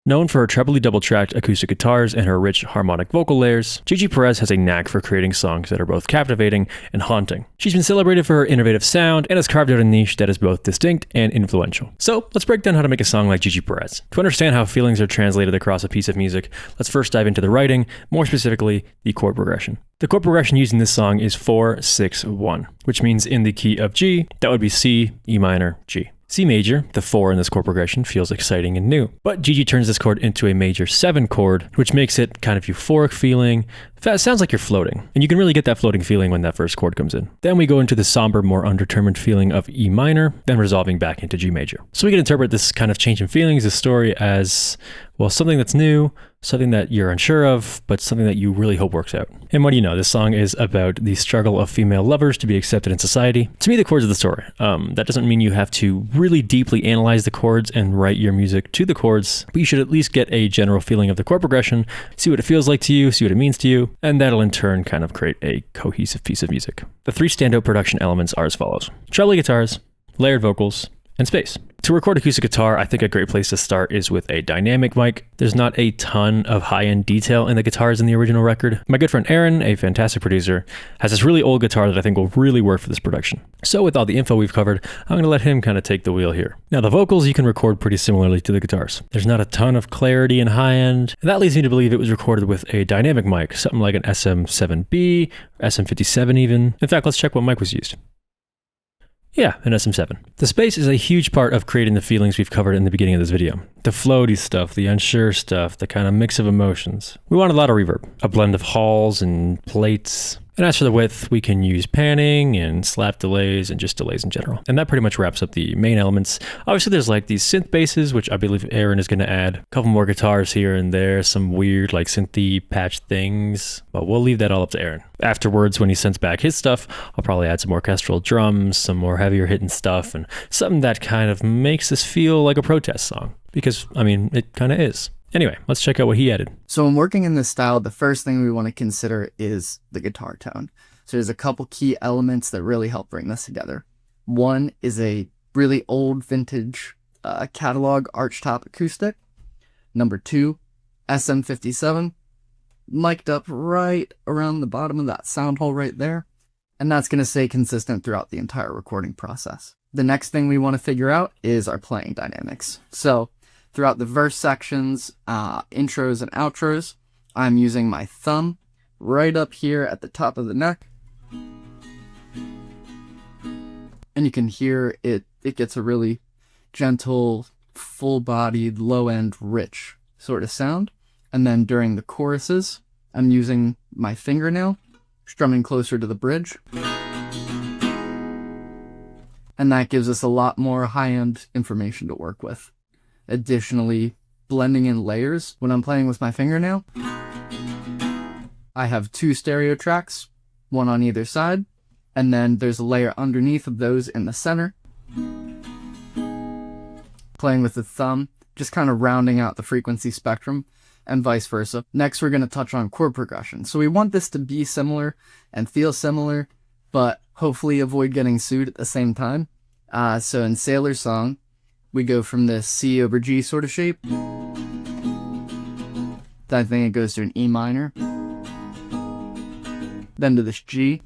Known for her trebly double-tracked acoustic guitars and her rich harmonic vocal layers, Gigi Perez has a knack for creating songs that are both captivating and haunting. She's been celebrated for her innovative sound and has carved out a niche that is both distinct and influential. So let's break down how to make a song like Gigi Perez. To understand how feelings are translated across a piece of music, let's first dive into the writing, more specifically, the chord progression. The chord progression used in this song is 4-6-1, which means in the key of G, that would be C, E minor, G. C major, the 4 in this chord progression, feels exciting and new. But Gigi turns this chord into a major 7 chord, which makes it kind of euphoric feeling. It sounds like you're floating, and you can really get that floating feeling when that first chord comes in. Then we go into the somber, more undetermined feeling of E minor, then resolving back into G major. So we can interpret this kind of change in feelings, this story, as, well, something that's new, something that you're unsure of, but something that you really hope works out. And what do you know, this song is about the struggle of female lovers to be accepted in society. To me, the chords are the story. That doesn't mean you have to really deeply analyze the chords and write your music to the chords, but you should at least get a general feeling of the chord progression, see what it feels like to you, see what it means to you, and that'll in turn kind of create a cohesive piece of music. The 3 standout production elements are as follows: treble guitars, layered vocals, and space. To record acoustic guitar, I think a great place to start is with a dynamic mic. There's not a ton of high-end detail in the guitars in the original record. My good friend Aaron, a fantastic producer, has this really old guitar that I think will really work for this production. So with all the info we've covered, I'm going to let him kind of take the wheel here. Now the vocals you can record pretty similarly to the guitars. There's not a ton of clarity and high-end, and that leads me to believe it was recorded with a dynamic mic, something like an SM7B, or SM57 even. In fact, let's check what mic was used. Yeah, an SM7. The space is a huge part of creating the feelings we've covered in the beginning of this video. The floaty stuff, the unsure stuff, the kind of mix of emotions. We want a lot of reverb, a blend of halls and plates. And as for the width, we can use panning and slap delays and just delays in general. And that pretty much wraps up the main elements. Obviously there's like these synth basses, which I believe Aaron is going to add. A couple more guitars here and there, some weird like synthy patch things, but we'll leave that all up to Aaron. Afterwards, when he sends back his stuff, I'll probably add some orchestral drums, some more heavier hitting stuff, and something that kind of makes this feel like a protest song. Because, I mean, it kind of is. Anyway, let's check out what he added. So when working in this style, the first thing we want to consider is the guitar tone. So there's a couple key elements that really help bring this together. One is a really old vintage catalog archtop acoustic. Number 2, SM57, mic'd up right around the bottom of that sound hole right there. And that's going to stay consistent throughout the entire recording process. The next thing we want to figure out is our playing dynamics. So throughout the verse sections, intros and outros, I'm using my thumb right up here at the top of the neck. And you can hear it gets a really gentle, full-bodied, low-end, rich sort of sound. And then during the choruses, I'm using my fingernail, strumming closer to the bridge. And that gives us a lot more high-end information to work with. Additionally, blending in layers when I'm playing with my fingernail. I have 2 stereo tracks, one on either side, and then there's a layer underneath of those in the center. Playing with the thumb, just kind of rounding out the frequency spectrum, and vice versa. Next, we're going to touch on chord progression. So we want this to be similar and feel similar, but hopefully avoid getting sued at the same time. So in Sailor's Song, we go from this C over G sort of shape. Then I think it goes to an E minor. Then to this G.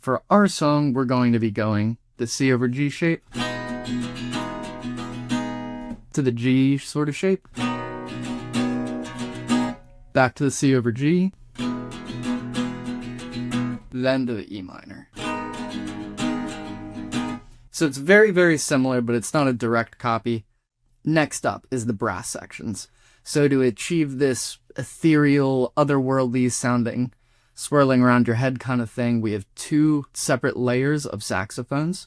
For our song, we're going to be going the C over G shape to the G sort of shape. Back to the C over G. Then to the E minor. So it's very, very similar, but it's not a direct copy. Next up is the brass sections. So to achieve this ethereal, otherworldly sounding, swirling around your head kind of thing, we have 2 separate layers of saxophones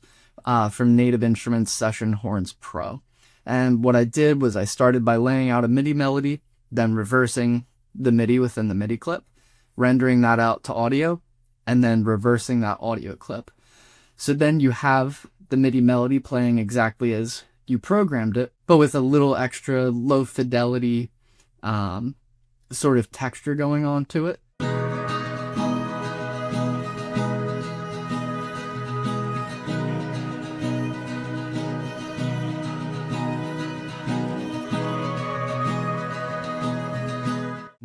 from Native Instruments Session Horns Pro. And what I did was I started by laying out a MIDI melody, then reversing the MIDI within the MIDI clip, rendering that out to audio, and then reversing that audio clip. So then you have the MIDI melody playing exactly as you programmed it, but with a little extra low fidelity sort of texture going on to it.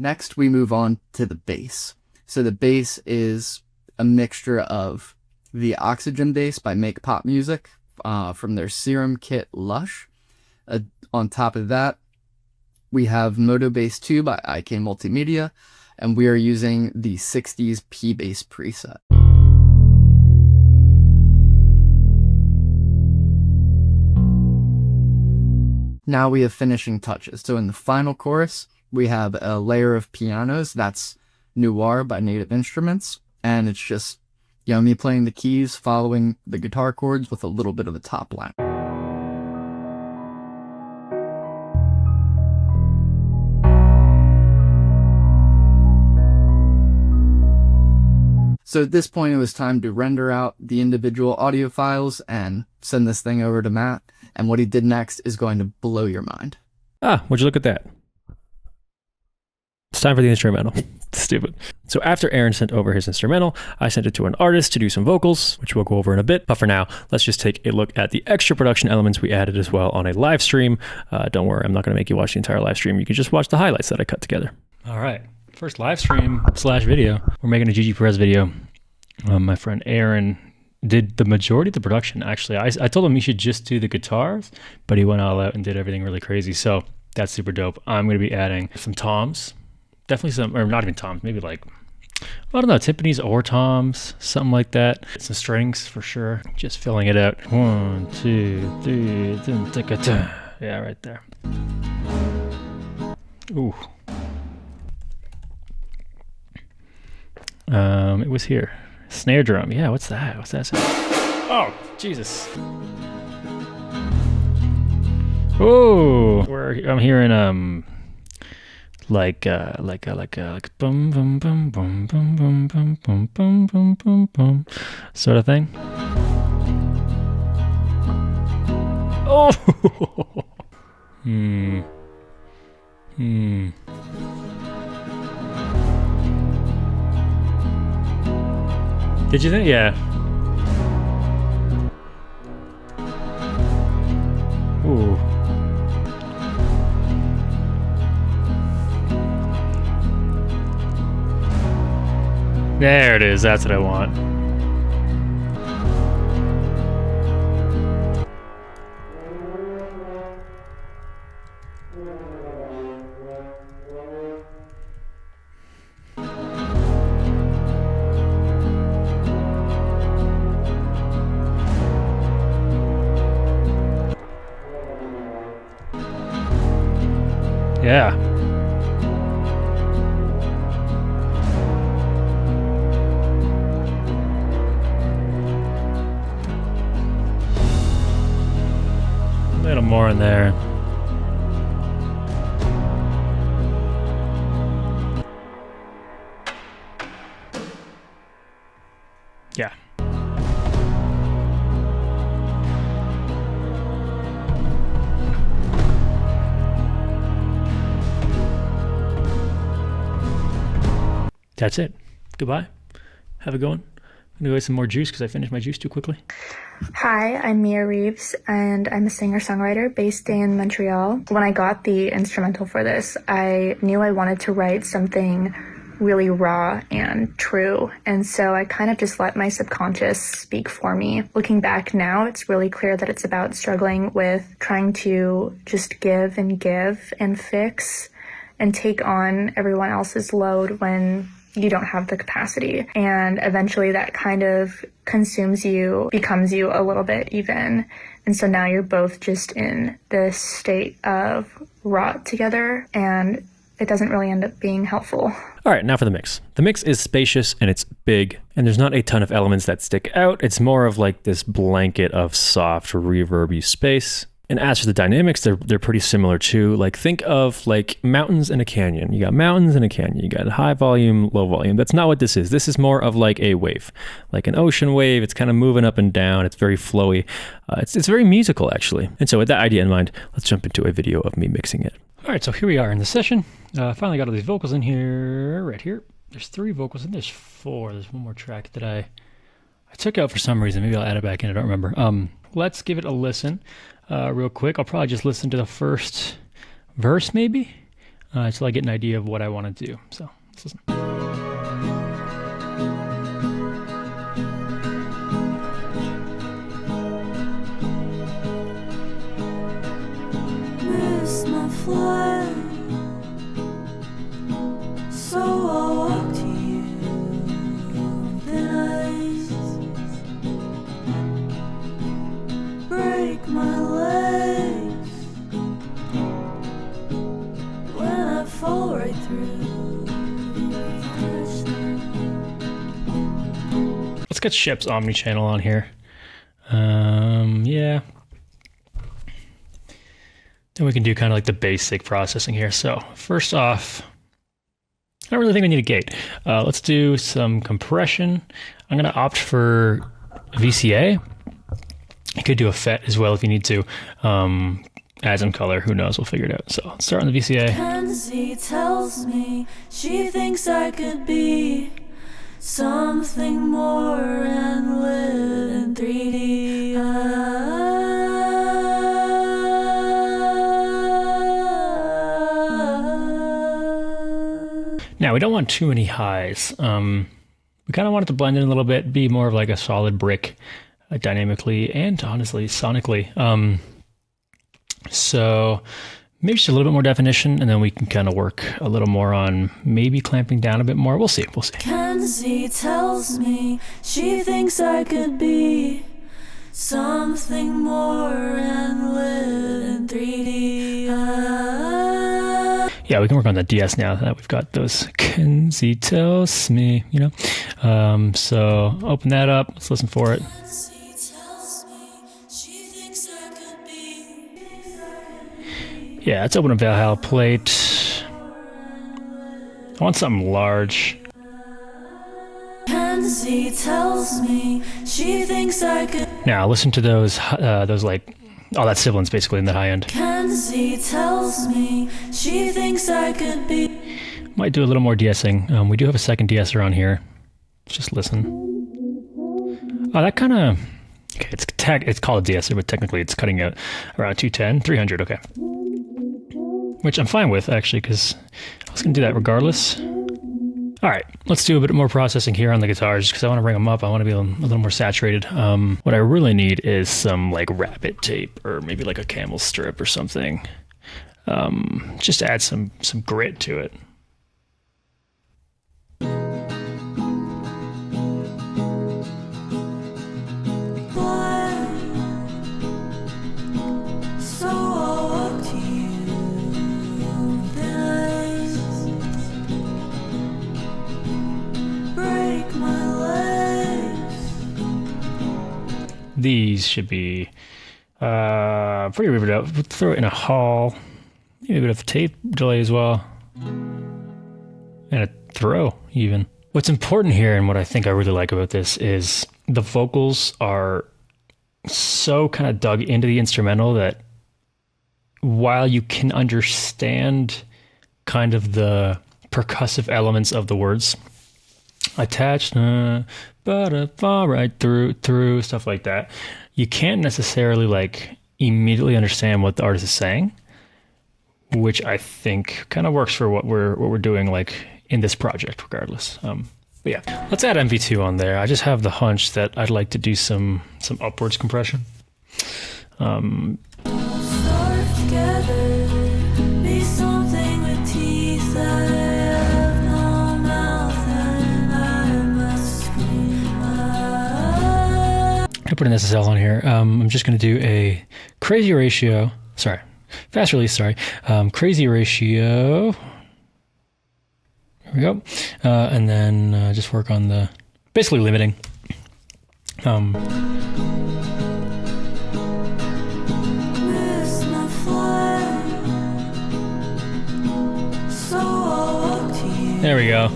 Next, we move on to the bass. So the bass is a mixture of the Oxygen bass by Make Pop Music from their Serum Kit Lush. On top of that, we have Moto Bass 2 by IK Multimedia, and we are using the 60s P-Bass preset. Now we have finishing touches. So in the final chorus, we have a layer of pianos. That's Noir by Native Instruments. And it's just, me playing the keys, following the guitar chords with a little bit of a top line. So at this point, it was time to render out the individual audio files and send this thing over to Matt. And what he did next is going to blow your mind. Would you look at that? It's time for the instrumental. Stupid. So after Aaron sent over his instrumental, I sent it to an artist to do some vocals, which we'll go over in a bit. But for now, let's just take a look at the extra production elements we added as well on a live stream. Don't worry, I'm not going to make you watch the entire live stream. You can just watch the highlights that I cut together. All right. First live stream / video. We're making a Gigi Perez video. My friend Aaron did the majority of the production, actually. I told him he should just do the guitars, but he went all out and did everything really crazy. So that's super dope. I'm going to be adding some toms. Definitely some, or not even toms, maybe like, I don't know, timpanis or toms, something like that. Some strings for sure. Just filling it out. 1, 2, 3, yeah, right there. Ooh. It was here. Snare drum. Yeah, what's that? What's that sound? Oh, Jesus. Oh, I'm hearing like bum bum bum bum bum bum bum bum bum bum bum bum sort of thing. Oh. Did you think? Yeah. Ooh. There it is. That's what I want. Yeah. A little more in there. Yeah. That's it. Goodbye. Have a good one. I'm gonna go get some more juice because I finished my juice too quickly. Hi, I'm Mia Reeves, and I'm a singer-songwriter based in Montreal. When I got the instrumental for this, I knew I wanted to write something really raw and true, and so I kind of just let my subconscious speak for me. Looking back now, it's really clear that it's about struggling with trying to just give and fix and take on everyone else's load when you don't have the capacity. And eventually that kind of consumes you, becomes you a little bit even. And so now you're both just in this state of rot together, and it doesn't really end up being helpful. All right, now for the mix. The mix is spacious and it's big, and there's not a ton of elements that stick out. It's more of like this blanket of soft, reverby space. And as for the dynamics, they're pretty similar too. Like think of like mountains and a canyon. You got mountains and a canyon. You got high volume, low volume. That's not what this is. This is more of like a wave, like an ocean wave. It's kind of moving up and down. It's very flowy. It's very musical actually. And so with that idea in mind, let's jump into a video of me mixing it. All right, so here we are in the session. Finally got all these vocals in here, right here. There's 3 vocals and there's 4. There's one more track that I took out for some reason. Maybe I'll add it back in. I don't remember. Let's give it a listen. Real quick, I'll probably just listen to the first verse maybe. until I get an idea of what I want to do. So let's listen. Miss my flight, so I'll walk to you thin ice, break my legs when I fall right through. Let's get Shep's omni-channel on here. Yeah. Then we can do kind of like the basic processing here. So first off, I don't really think we need a gate. Let's do some compression. I'm going to opt for VCA. You could do a FET as well if you need to. Add some color, who knows, we'll figure it out. So let's start on the VCA. 𝗕𝗘𝗖𝗢𝗠𝗘 tells me she thinks I could be something more and live in 3D. Now, we don't want too many highs. We kind of want it to blend in a little bit, be more of like a solid brick dynamically and honestly sonically. So maybe just a little bit more definition, and then we can kind of work a little more on maybe clamping down a bit more. We'll see. 𝗕𝗘𝗖𝗢𝗠𝗘 tells me she thinks I could be something more and live in 3D. Yeah, we can work on the DS now that we've got those 𝗕𝗘𝗖𝗢𝗠𝗘 tells me, you know. So open that up. Let's listen for it. Yeah, let's open up Valhalla plate. I want something large. 𝗕𝗘𝗖𝗢𝗠𝗘 tells me she thinks I could. Now listen to those like all that sibilance basically in that high end. 𝗕𝗘𝗖𝗢𝗠𝗘 tells me she thinks I could be. Might do a little more de-essing. We do have a second de-esser on here. Let's just listen. Oh, that kind of... Okay, it's called a de-esser, but technically it's cutting out around 210, 300, okay. Which I'm fine with, actually, because I was going to do that regardless. All right, let's do a bit more processing here on the guitars, because I want to bring them up. I want to be a little more saturated. What I really need is some, like, rabbit tape, or maybe like a camel strip or something. Just to add some grit to it. These should be pretty riveted out. We'll throw it in a hall. Maybe a bit of tape delay as well. And a throw, even. What's important here, and what I think I really like about this, is the vocals are so kind of dug into the instrumental that while you can understand kind of the percussive elements of the words, attached, right through, stuff like that, you can't necessarily like immediately understand what the artist is saying, which I think kind of works for what we're doing like in this project regardless. But yeah, let's add MV2 on there. I just have the hunch that I'd like to do some upwards compression. Starve together, be something with teeth that have no mouth, and I must scream. I put an SSL on here. I'm just going to do a crazy ratio. Fast release. Crazy ratio. There we go. And then just work on the basically limiting. Miss my flight, so I'll walk to you. There we go.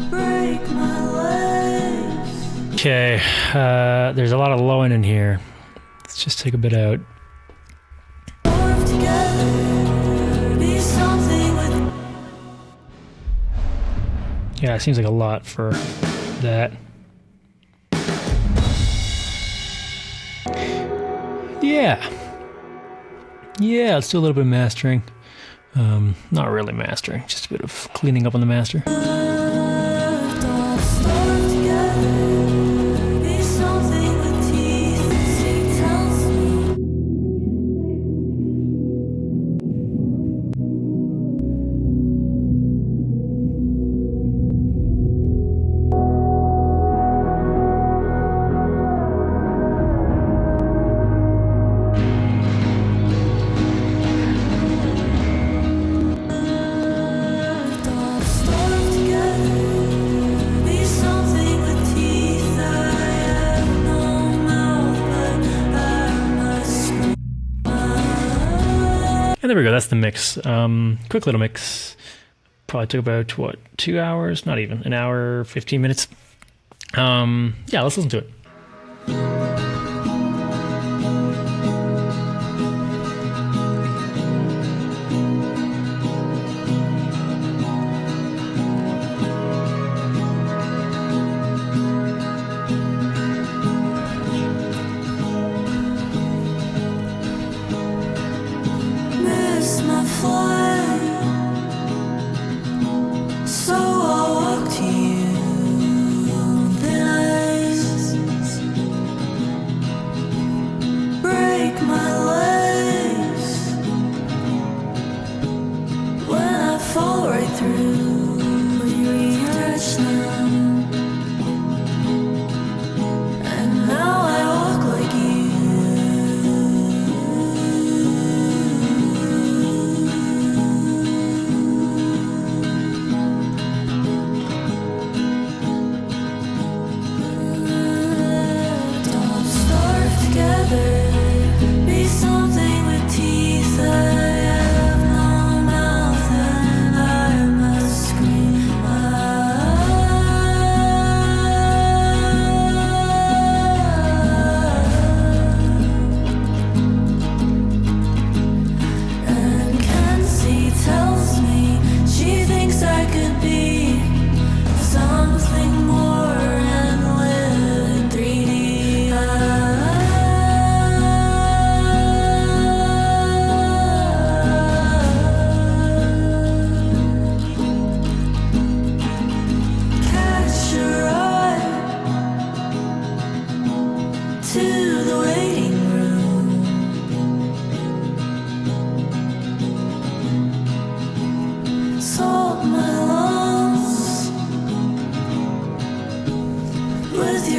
Break my legs. Okay, there's a lot of low end in here. Let's just take a bit out. Starve together, be something with. Yeah, it seems like a lot for that. Yeah, Yeah, let's do a little bit of mastering. Not really mastering, just a bit of cleaning up on the master. And there we go, that's the mix. Quick little mix. Probably took about, what, 2 hours? Not even, an hour, 15 minutes. Yeah, let's listen to it.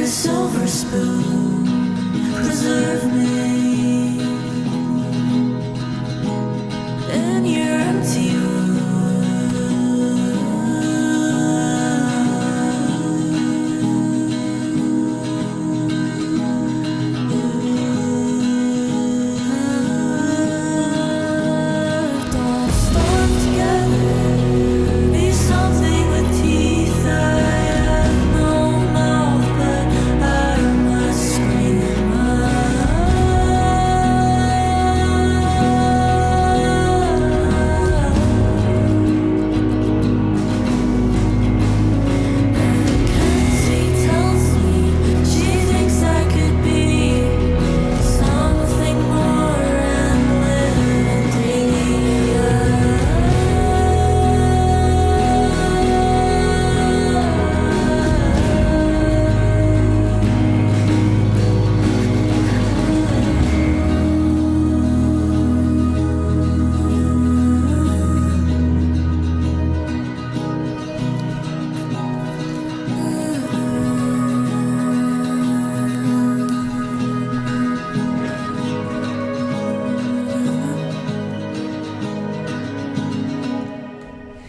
Silver spoon, preserve me in your empty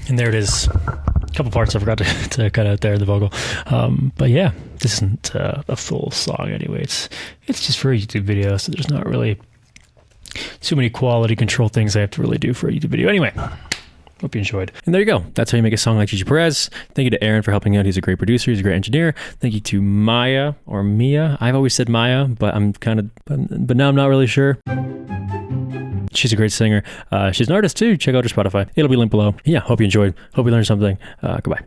And there it is. A couple parts I forgot to cut out there, the vocal. But yeah, this isn't a full song anyway. It's just for a YouTube video, so there's not really too many quality control things I have to really do for a YouTube video. Anyway, hope you enjoyed. And there you go. That's how you make a song like Gigi Perez. Thank you to Aaron for helping out. He's a great producer. He's a great engineer. Thank you to Maya or Mia. I've always said Maya, but but now I'm not really sure. She's a great singer. She's an artist too. Check out her Spotify. It'll be linked below. Yeah, hope you enjoyed. Hope you learned something. Goodbye.